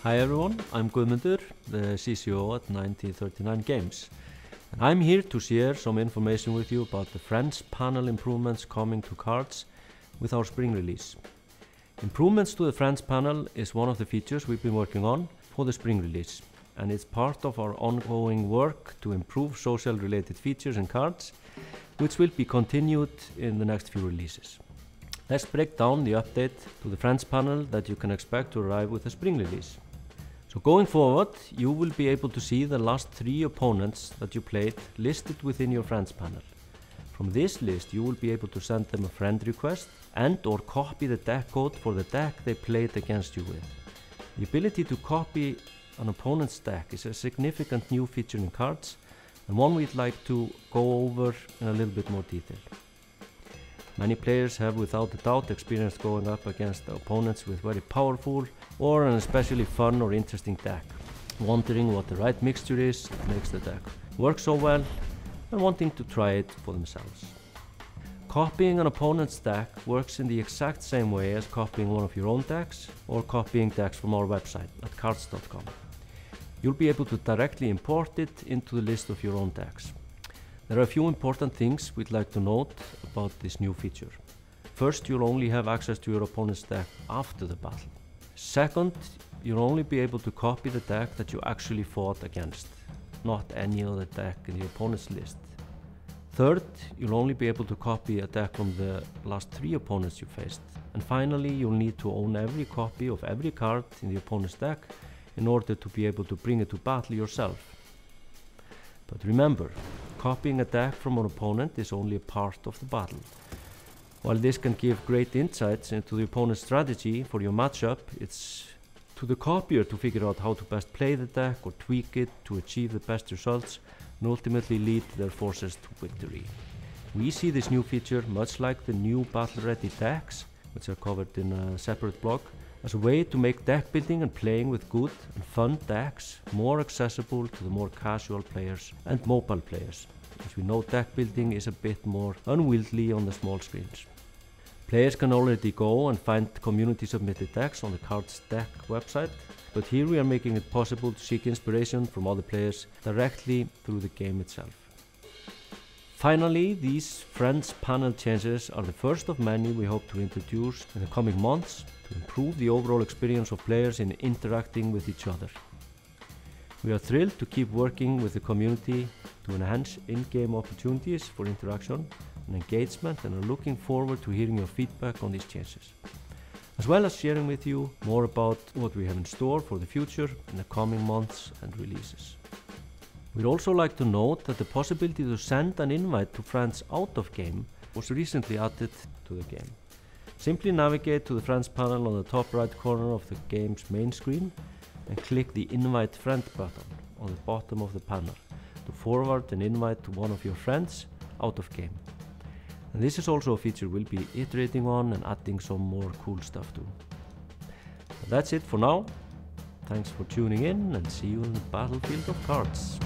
Hi everyone, I'm Guðmundur, the CCO at 1939 Games. And I'm here to share some information with you about the Friends panel improvements coming to KARDS with our spring release. Improvements to the Friends panel is one of the features we've been working on for the spring release, and it's part of our ongoing work to improve social related features in KARDS, which will be continued in the next few releases. Let's break down the update to the Friends panel that you can expect to arrive with the spring release. So going forward, you will be able to see the last 3 opponents that you played listed within your Friends panel. From this list, you will be able to send them a friend request and or copy the deck code for the deck they played against you with. The ability to copy an opponent's deck is a significant new feature in KARDS, and one we'd like to go over in a little bit more detail. Many players have without a doubt experienced going up against opponents with very powerful or an especially fun or interesting deck, wondering what the right mixture is that makes the deck work so well, and wanting to try it for themselves. Copying an opponent's deck works in the exact same way as copying one of your own decks or copying decks from our website at kards.com. You'll be able to directly import it into the list of your own decks. There are a few important things we'd like to note about this new feature. First, you'll only have access to your opponent's deck after the battle. Second, you'll only be able to copy the deck that you actually fought against, not any other deck in the opponent's list. Third, you'll only be able to copy a deck from the last 3 opponents you faced. And finally, you'll need to own every copy of every card in the opponent's deck in order to be able to bring it to battle yourself. But remember, copying a deck from an opponent is only a part of the battle. While this can give great insights into the opponent's strategy for your matchup, it's to the copier to figure out how to best play the deck or tweak it to achieve the best results and ultimately lead their forces to victory. We see this new feature, much like the new battle-ready decks, which are covered in a separate blog, as a way to make deck building and playing with good and fun decks more accessible to the more casual players and mobile players, as we know deck building is a bit more unwieldy on the small screens. Players can already go and find community submitted decks on the KARDS deck website, but here we are making it possible to seek inspiration from other players directly through the game itself. Finally, these Friends panel changes are the first of many we hope to introduce in the coming months to improve the overall experience of players in interacting with each other. We are thrilled to keep working with the community to enhance in-game opportunities for interaction and engagement, and are looking forward to hearing your feedback on these changes, as well as sharing with you more about what we have in store for the future in the coming months and releases. We'd also like to note that the possibility to send an invite to friends out of game was recently added to the game. Simply navigate to the Friends panel on the top right corner of the game's main screen and click the Invite Friend button on the bottom of the panel to forward an invite to one of your friends out of game. And this is also a feature we'll be iterating on and adding some more cool stuff to. But that's it for now. Thanks for tuning in, and see you on the battlefield of KARDS.